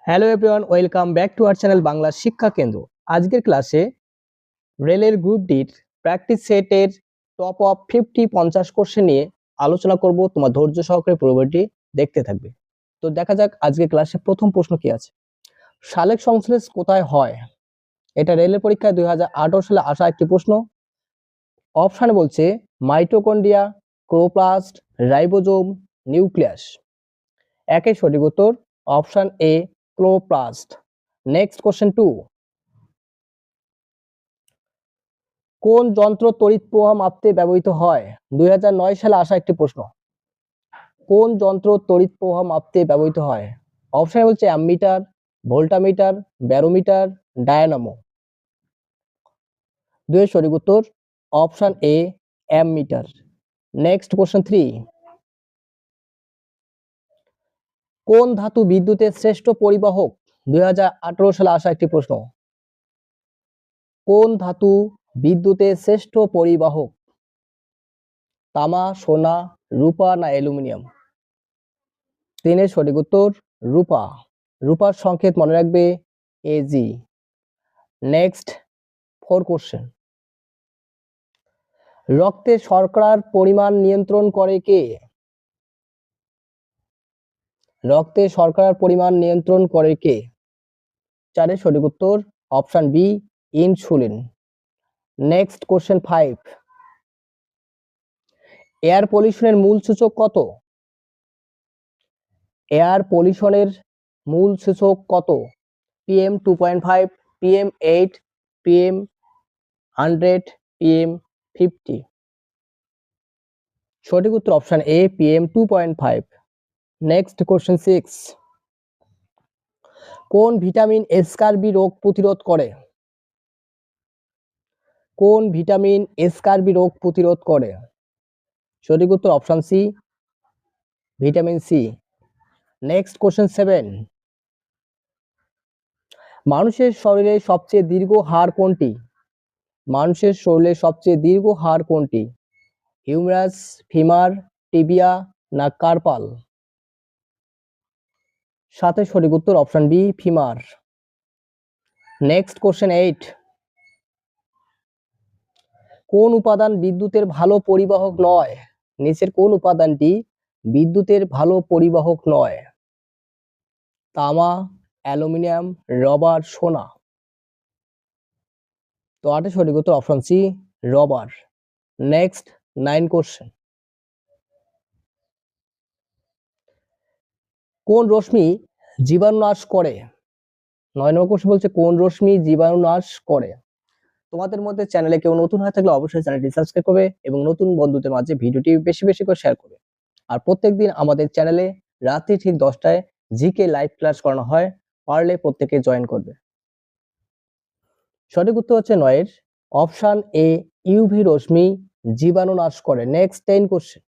Hello everyone, welcome back to our channel Bangla শিক্ষা কেন্দ্র। আজকের ক্লাসে রেলের গ্রুপ ডির প্র্যাকটিস সেটের টপ অফ 50 কোশ্চেন নিয়ে আলোচনা করব। তোমার ধৈর্য সহকারে পুরোপুরি দেখতে থাকবে। তো দেখা যাক আজকের ক্লাসে প্রথম প্রশ্ন কি আছে। সালেক সংশ্লেষ কোথায় হয়? এটা রেলের পরীক্ষায় 2018 সালে আসা একটি প্রশ্ন। অপশানে বলছে মাইটোকন্ড্রিয়া, ক্লোরোপ্লাস্ট, রাইবোজোম, নিউক্লিয়াস। একের সঠিক উত্তর অপশন এ, ক্লোরোপ্লাস্ট। নেক্সট কোশ্চেন 2, কোন যন্ত্র তড়িৎ প্রবাহ মাপতে ব্যবহৃত হয়? 2009 সালে আসা একটি প্রশ্ন। কোন যন্ত্র তড়িৎ প্রবাহ মাপতে ব্যবহৃত হয়? অপশন বলছে অ্যামমিটার, ভোল্টামিটার, ব্যারোমিটার, ডায়নামো। দুই সঠিক উত্তর অপশন এ, অ্যামমিটার। নেক্সট কোশ্চেন 3, কোন ধাতু বিদ্যুতের শ্রেষ্ঠ পরিবাহক? 2018 সালে আসা একটি প্রশ্ন। কোন ধাতু বিদ্যুতের শ্রেষ্ঠ পরিবাহক? তামা, সোনা, রূপা না অ্যালুমিনিয়াম? তিনের সঠিক উত্তর রূপা। রূপার সংকেত মনে রাখবে এজি। নেক্সট 4 কোশ্চেন, রক্তে শর্করার পরিমাণ নিয়ন্ত্রণ করে কে? রক্তে শর্করার পরিমাণ নিয়ন্ত্রণ করে কে? চারের সঠিক উত্তর option B, insulin. Next question 5, air পলিউশনের মূল সূচক কত? এয়ার পলিউশনের মূল সূচক কত? PM 2.5, PM 8, PM 100, PM 50? সঠিক উত্তর অপশন এ, PM 2.5। নেক্সট কোশ্চেন 6, কোন ভিটামিন স্কারবি রোগ প্রতিরোধ করে? কোন ভিটামিন স্কারবি রোগ প্রতিরোধ করে? সঠিক উত্তর option C, vitamin C. Next question 7, মানুষের শরীরে সবচেয়ে দীর্ঘ হাড় কোনটি? মানুষের শরীরে সবচেয়ে দীর্ঘ হাড় কোনটি? হিউমেরাস, ফিমার, টিবিয়া না কার্পাল? সাথে সঠিক উত্তর option B, femur. Next question 8, কোন উপাদান বিদ্যুতের ভালো পরিবাহক নয়? নিচের কোন উপাদানটি বিদ্যুতের ভালো পরিবাহক নয়? তামা, অ্যালুমিনিয়াম, রবার, সোনা? তো 8 সঠিক উত্তর option C, rubber. Next 9 question, কোন রশ্মি জীবাণু নাশ করে? 9 নম্বর কোশ্চেন বলছে কোন রশ্মি জীবাণু নাশ করে? তোমাদের মধ্যে চ্যানেলে কেউ নতুন হয়ে থাকলে অবশ্যই চ্যানেলটি সাবস্ক্রাইব করবে এবং নতুন বন্ধুদের মাঝে ভিডিওটি বেশি বেশি করে শেয়ার করবে। আর প্রত্যেকদিন আমাদের চ্যানেলে রাতে ঠিক 10টায় জিকে লাইভ ক্লাস করানো হয়, পারলে প্রত্যেকে জয়েন করবে। সঠিক উত্তর হচ্ছে 9 এর অপশন এ, ইউভি রশ্মি জীবাণু নাশ করে। নেক্সট 10 কোশ্চেন,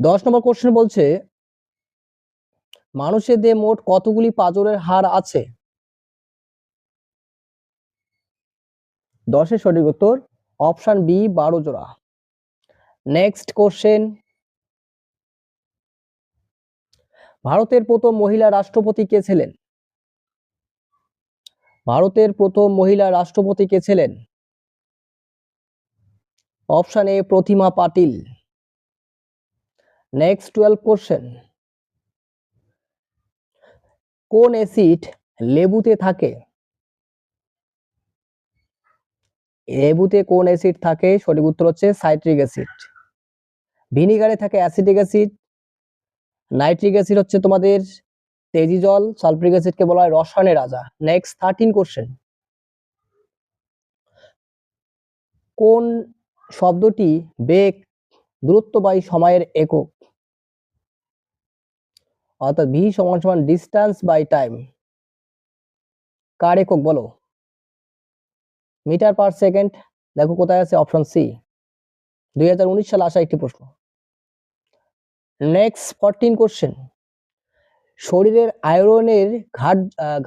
দশ নম্বর কোশ্চেন বলছে মানুষের দেহে মোট কতগুলি পাঁজরের হাড় আছে? 10 এর সঠিক উত্তর অপশন বি, 12 জোড়া। নেক্সট কোশ্চেন, ভারতের প্রথম মহিলা রাষ্ট্রপতি কে ছিলেন? ভারতের প্রথম মহিলা রাষ্ট্রপতি কে ছিলেন? Option A, Pratima Patil. Next 12 question, কোন অ্যাসিড লেবুতে থাকে? লেবুতে কোন অ্যাসিড থাকে? সঠিক উত্তর হচ্ছে সাইট্রিক অ্যাসিড। ভিনিগারে থাকে অ্যাসিটিক অ্যাসিড, নাইট্রিক অ্যাসিড হচ্ছে তোমাদের তেজি জল, সালফ্রিক অ্যাসিডকে বলা হয় রসায়নের রাজা। নেক্সট 13 কোশ্চেন, কোন শব্দটি বেগ, দূরত্ব বাই সময়ের একক? অর্থাৎ ভি সমান সমান ডিস্টেন্স বাই টাইম, কার একক বলো? Metre per second. দেখো কোথায় আছে, অপশন সি, 2019 সালে আসা একটি প্রশ্ন। নেক্সট 14 কোশ্চেন, শরীরের আয়রনের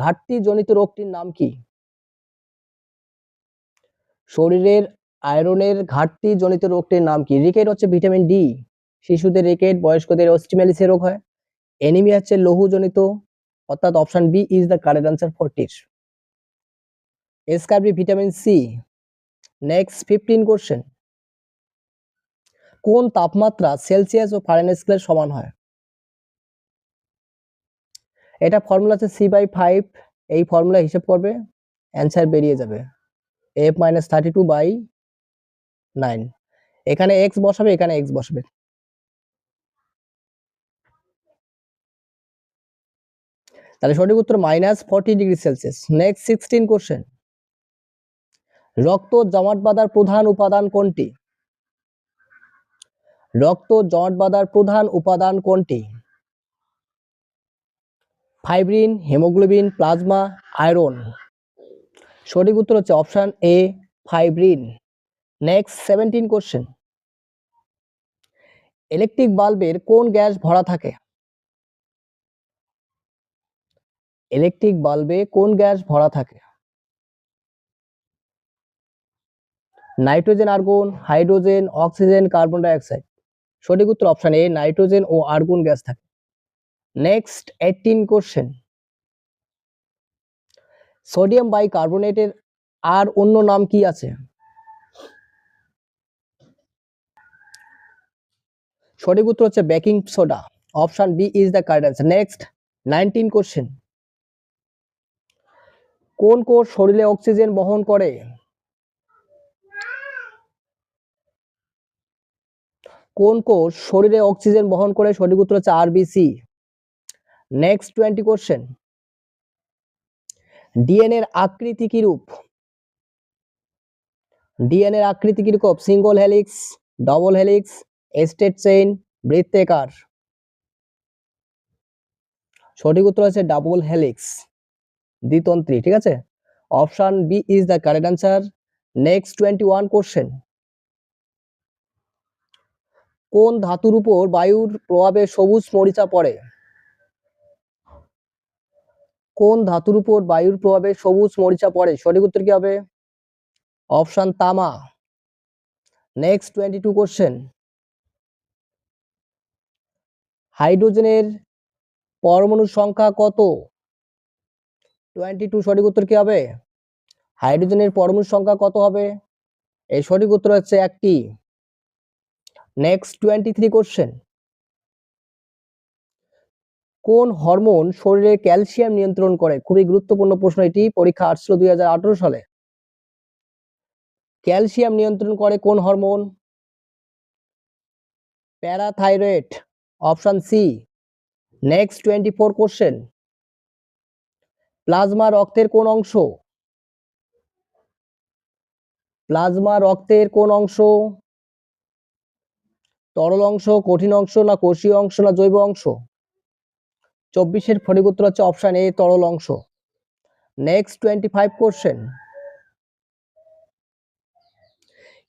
ঘাটতি জনিত রোগটির নাম কি? শরীরের আয়রনের ঘাটতি জনিত রোগটির নাম কি? রিকেট হচ্ছে ভিটামিন ডি, শিশুদের রিকেট, বয়স্কদের অস্টিমেলিসের রোগ হয়। এনিমিয়া হচ্ছে লৌহজনিত, অর্থাৎ option B is the correct answer for this. Scurvy vitamin C. Next 15 question. কোন তাপমাত্রা সেলসিয়াস ও ফারেনহাইট স্কেলের সমান হয়? এটা ফর্মুলা হচ্ছে C/5, এই ফর্মুলা হিসাব করবে, অ্যান্সার বেরিয়ে যাবে F-32/9। এখানে x বসাবে, এখানে x বসাবে। তাহলে সঠিক উত্তর -40°C। Next 16 question. রক্ত জমাট বাঁধার প্রধান উপাদান কোনটি? রক্ত জমাট বাঁধার প্রধান উপাদান কোনটি? Fibrin, haemoglobin, plasma, iron. সঠিক উত্তর হচ্ছে option A, fibrin. Next 17 question. Electric বাল্বের কোন গ্যাস ভরা থাকে? ইলেকট্রিক বাল্বে কোন গ্যাস ভরা থাকে? Nitrogen, argon, hydrogen, oxygen, carbon dioxide. সঠিক উত্তর অপশন এ, নাইট্রোজেন ও আর্গন গ্যাস থাকে। Next 18 question. সোডিয়াম বাইকার্বনেটের আর অন্য নাম কি আছে? সঠিক উত্তর হচ্ছে baking soda, option B is the correct answer. Next 19 question. কোন কোষ শরীরে অক্সিজেন বহন করে? কোন কোষ শরীরে অক্সিজেন বহন করে? সঠিক উত্তর হচ্ছে আরবিসি। Next 20 question. ডিএনএ এর আকৃতি কি রূপ? ডিএনএ এর আকৃতি কি রূপ? Single helix, double helix, straight chain, বৃত্তাকার। সঠিক উত্তর হচ্ছে ডাবল হেলিক্স, দ্বিতন্ত্রী। ঠিক আছে, option B is the correct answer. Next 21 question. কোন ধাতুর উপর বায়ুর প্রভাবে সবুজ মরিচা পড়ে? কোন ধাতুর উপর বায়ুর প্রভাবে সবুজ মরিচা পড়ে? সঠিক উত্তর কি হবে? অপশন তামা। Next 22 question. হাইড্রোজেনের পরমাণু সংখ্যা কত? 22, সঠিক উত্তর কি হবে? হাইড্রোজেনের পরমাণু সংখ্যা কত হবে? এই সঠিক উত্তর হচ্ছে একটি। Next 23 question. কোন হরমোন শরীরে ক্যালসিয়াম নিয়ন্ত্রণ করে? খুবই গুরুত্বপূর্ণ প্রশ্ন, এটি পরীক্ষা আসছিল 2018 সালে। ক্যালসিয়াম নিয়ন্ত্রণ করে কোন হরমোন? Parathyroid, option C. Next 24 question. Plasma রক্তের কোন অংশ? প্লাজমা রক্তের কোন অংশ? তরল অংশ, কঠিন অংশ, না কোষীয় অংশ, না জৈব অংশ? 24-এর সঠিক উত্তর হচ্ছে অপশন এ, তরল অংশ। Next 25 question.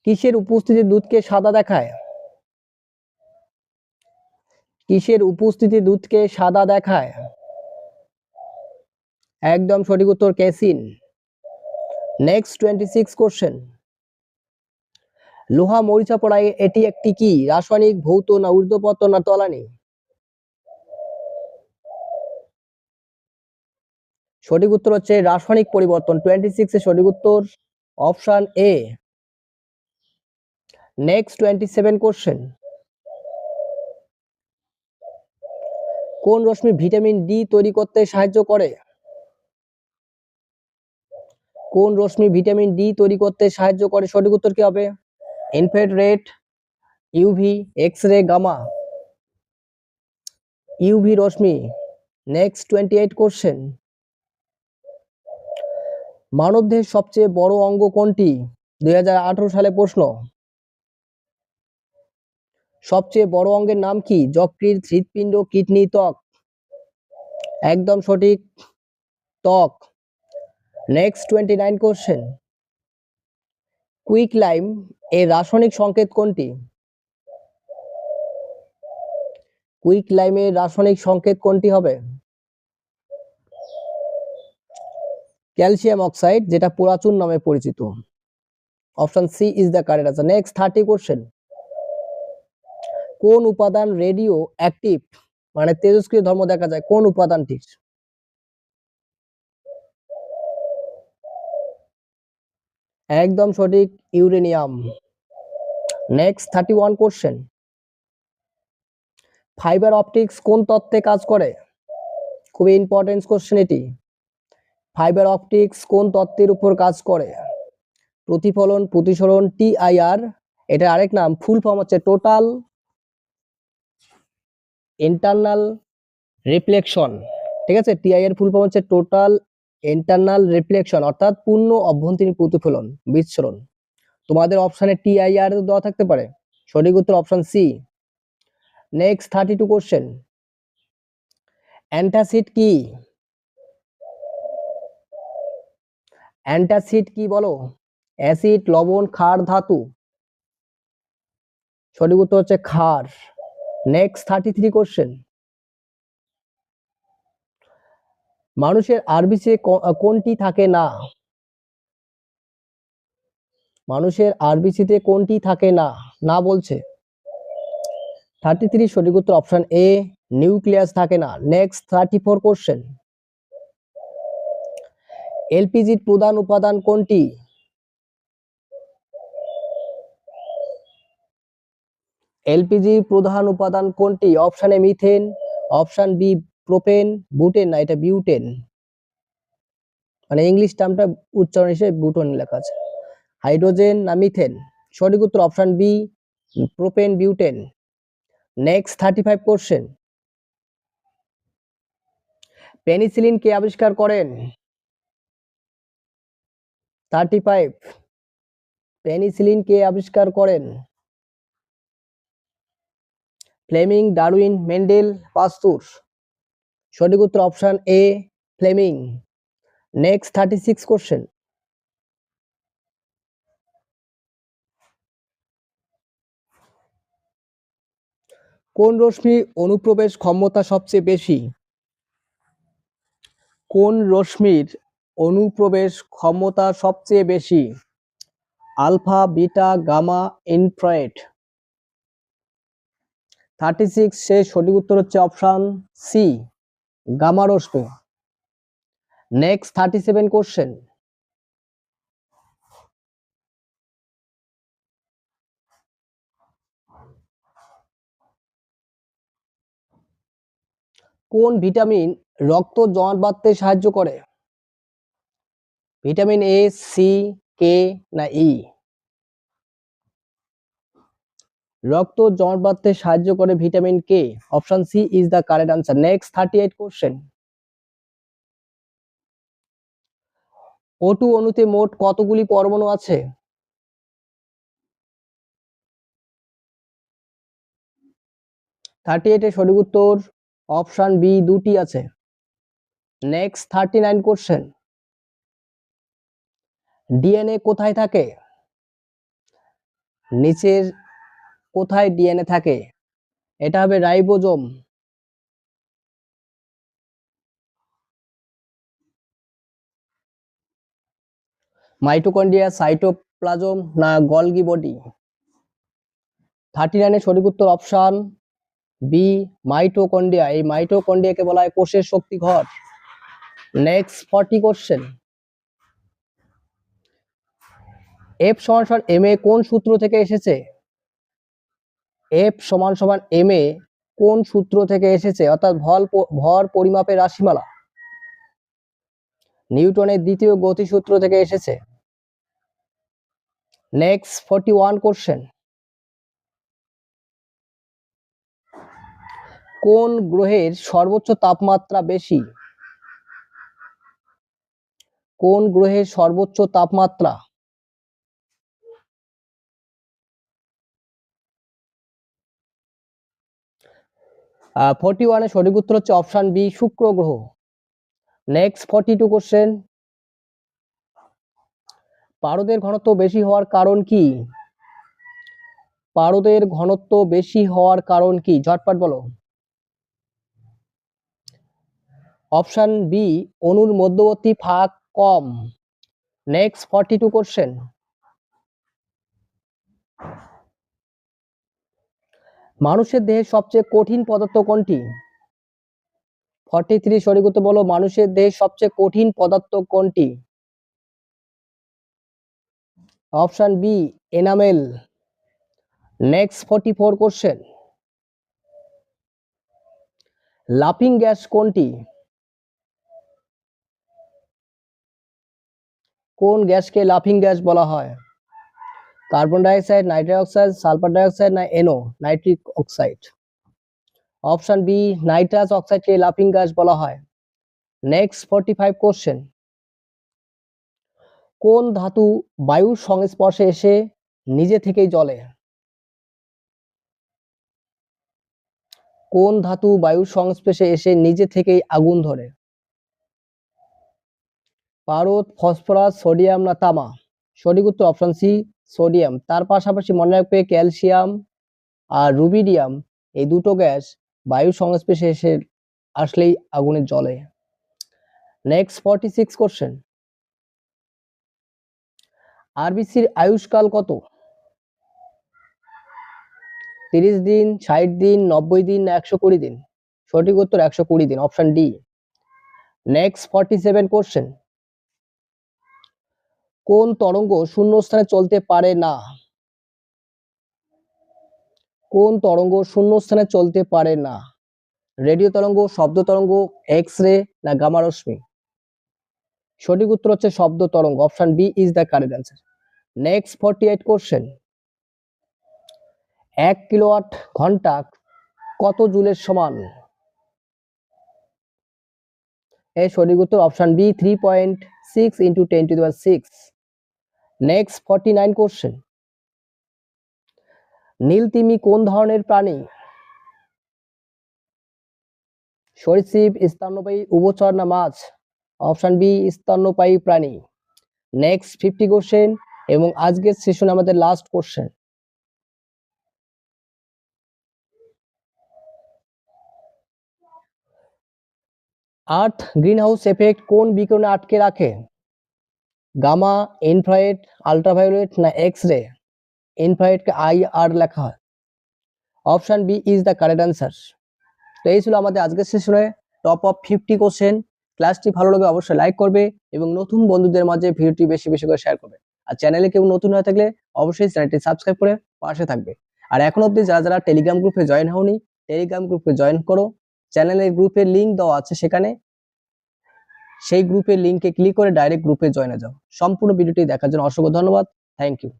কিসের উপস্থিতি দুধকে সাদা দেখায়? কিসের উপস্থিতি দুধকে সাদা দেখায়? একদম সঠিক উত্তর ক্যাসিন। Next 26 question. লোহা মরিচা পড়ায় এটি একটি কি রাসায়নিক, ভৌত, না ঊর্ধ্বপতন, না তলানি? সঠিক উত্তর হচ্ছে রাসায়নিক পরিবর্তন। 26 এর সঠিক উত্তর অপশন এ। Next 27 question. কোন রশ্মি ভিটামিন ডি তৈরি করতে সাহায্য করে? কোন রশ্মি ভিটামিন ডি তৈরি করতে সাহায্য করে? সঠিক উত্তর কি হবে? Infrared, UV, X ray, gamma. UV রশ্মি। Next 28 question. মানবদেহের সবচেয়ে বড় অঙ্গ কোনটি? 2018 সালে প্রশ্ন। সবচেয়ে বড় অঙ্গের নাম কি? যকৃৎ, হৃৎপিণ্ড, কিডনি, ত্বক। একদম সঠিক, ত্বক। Next 29 question. কুইকলাইম এর রাসায়নিক সংকেত কোনটি? কুইকলাইমের রাসায়নিক সংকেত কোনটি হবে? ক্যালসিয়াম অক্সাইড, যেটা পোড়াচুন নামে পরিচিত। Option C is the correct answer. Next 30 question. কোন উপাদান রেডিও অ্যাক্টিভ মানে তেজস্ক্রিয় ধর্ম দেখা যায় কোন উপাদানটির? একদম সঠিক, uranium. Next 31 question. Fibre optics কোন তত্ত্বে কাজ করে? খুবই ইম্পর্টেন্ট কোশ্চেন এটি। ফাইবার অপটিক্স কোন তত্ত্বের উপর কাজ করে? প্রতিফলন, প্রতিসরণ, টিআইআর। এটা আরেক নাম, ফুল ফর্ম হচ্ছে টোটাল ইন্টারনাল রিফ্লেকশন। ঠিক আছে, টিআইআর ফুল ফর্ম হচ্ছে টোটাল ইন্টারনাল রিফ্লেকশন, অর্থাৎ পূর্ণ অভ্যন্তরীণ প্রতিফলন বিচ্ছুরণ। তোমাদের অপশনে টিআইআর দেওয়া থাকতে পারে, সঠিক উত্তর option C. Next 32 question. Antacid কি? অ্যান্টাসিড কি বলো? অ্যাসিড, লবণ, ক্ষার, ধাতু। সঠিক উত্তর হচ্ছে ক্ষার। Next 33 question. মানুষের আরবিসি কোনটি থাকে না? মানুষের আরবিসিতে কোনটি থাকে না? না বলছে। 33 সঠিক উত্তর অপশন এ, নিউক্লিয়াস থাকে না। Next 34 question. এলপিজির প্রধান উপাদান কোনটি? এলপিজির প্রধান উপাদান কোনটি? Option A methane, option B propane, butane, না এটা বিউটেন, মানে ইংলিশ টার্মটা উচ্চারণ হিসেবে বুটেন লেখা আছে। হাইড্রোজেন না মিথেন? সঠিক উত্তর option B, propane, butane. Next 35 question. Penicillin কে আবিষ্কার করেন? 35, পেনিসিলিন কে আবিষ্কার করেন? Fleming, Darwin, Mendel, Pasteur. সঠিক উত্তর option A, Fleming. Next 36 question. কোন রশ্মি অনুপ্রবেশ ক্ষমতা সবচেয়ে বেশি? কোন রশ্মির অনুপ্রবেশ ক্ষমতা সবচেয়ে বেশি? Alpha, beta, gamma, infrared. 36 সে সঠিক উত্তর হচ্ছে অপশন সি, গামা রশ্মি। Next 37 question. কোন ভিটামিন রক্ত জমাট বাঁধতে সাহায্য করে? ভিটামিন এ, সি, কে না ই? রক্ত জমাট বাঁধতে সাহায্য করে vitamin K. Option C is the correct answer. Next 38 question. O2 অণুতে মোট কতগুলি পরমাণু আছে? থার্টি এইটে সঠিক উত্তর অপশন বি, দুটি আছে। Next 39 question. ডিএনএ কোথায় থাকে? নিচের কোথায় ডিএনএ থাকে? এটা হবে রাইবোজোম। মাইটোকন্ড্রিয়া, সাইটোপ্লাজম না গলগি বডি? 39 সঠিক উত্তর অপশন বি, মাইটোকন্ড্রিয়া। এই মাইটোকন্ড্রিয়াকে বলা হয় কোষের শক্তি ঘর। Next 40 question. এফ সমান সমান এম এ কোন সূত্র থেকে এসেছে? এফ সমান সমান এম এ কোন সূত্র থেকে এসেছে, অর্থাৎ ভর পরিমাপের রাশিমালা? নিউটনের দ্বিতীয় গতিসূত্র থেকে এসেছে। Next 41 question. কোন গ্রহের সর্বোচ্চ তাপমাত্রা বেশি? কোন গ্রহের সর্বোচ্চ তাপমাত্রা? 41 সঠিক উত্তর হচ্ছে অপশন বি, শুক্র গ্রহ। Next 42 question. পারদের ঘনত্ব বেশি হওয়ার কারণ কি? পারদের ঘনত্ব বেশি হওয়ার কারণ কি? ঝটপট বলো। অপশন বি, অণুর মধ্যবর্তী ফাঁক কম। Next 42 question. মানুষের দেহের সবচেয়ে কঠিন পদার্থ কোনটি? 43 সঠিক উত্তর বলো, মানুষের দেহের সবচেয়ে কঠিন পদার্থ কোনটি? Option B enamel. Next 44 question, লাফিং গ্যাস কোনটি? কোন গ্যাসকে লাফিং গ্যাস বলা হয়? Carbon dioxide, nitrous oxide, sulphur dioxide না NO nitric oxide? Option B nitrous অক্সাইডকে লাফিং গ্যাস বলা হয়। নেক্সট 45 কোশ্চেন, কোন ধাতু বায়ুর সংস্পর্শে এসে নিজে থেকেই জ্বলে? কোন ধাতু বায়ুর সংস্পর্শে এসে নিজে থেকেই আগুন ধরে? পারদ, ফসফরাস, সোডিয়াম না তামা? সঠিক উত্তর অপশন সি সোডিয়াম। তার পাশাপাশি মনে রাখবে ক্যালসিয়াম আর রুবিডিয়াম এই দুটো গ্যাস বায়ুর সংস্পর্শে এসে আসলেই আগুনে জ্বলে। নেক্সট 46 কোশ্চেন, আরবিসির আয়ুষ্কাল কত? 30 দিন, 60 দিন, 90 দিন না 120 দিন? সঠিক উত্তর 120 দিন, অপশন ডি। নেক্সট 47 কোশ্চেন, কোন তরঙ্গ শূন্য স্থানে চলতে পারে না? কোন তরঙ্গ শূন্য স্থানে চলতে পারে না? রেডিও তরঙ্গ, শব্দ তরঙ্গ, এক্স রে না গামা রশ্মি? সঠিক উত্তর হচ্ছে শব্দ তরঙ্গ, option B is the correct answer. Next 48 question, 1 kilowatt ঘন্টা কত জুলের সমান? এর সঠিক উত্তর অপশন বি 3.6 × 10⁶। নেক্সট 49 কোশ্চেন, নীলতিমি কোন ধরনের প্রাণী? সরীসৃপ, স্তন্যপায়ী, উভচর না মাছ? অপশন বি স্তন্যপায়ী প্রাণী। নেক্সট 50 কোশ্চেন এবং আজকের সেশনে আমাদের last question, earth greenhouse effect কোন বিকিরণে আটকে রাখে? গামা, ইনফ্রারেড, আল্ট্রাভায়োলেট না এক্স রে? ইনফ্রারেডকে IR লেখা হয়। Option B is the correct answer. তো এই ছিল আমাদের আজকের সেশনে টপ অফ 50 কোশ্চেন। ক্লাসটি ভালো লাগে অবশ্যই লাইক করবে এবং নতুন বন্ধুদের মাঝে ভিডিওটি বেশি বেশি করে শেয়ার করবে। আর চ্যানেলে কেউ নতুন হয়ে থাকলে অবশ্যই চ্যানেলটি সাবস্ক্রাইব করে পাশে থাকবে। আর এখন অবধি যারা যারা টেলিগ্রাম গ্রুপে জয়েন হওনি, টেলিগ্রাম গ্রুপে জয়েন করো। চ্যানেলের গ্রুপের লিঙ্ক দেওয়া আছে সেখানে, সেই গ্রুপের লিঙ্কে ক্লিক করে ডাইরেক্ট গ্রুপে জয়েন হয়ে যাও। সম্পূর্ণ ভিডিওটি দেখার জন্য অসংখ্য ধন্যবাদ। Thank you.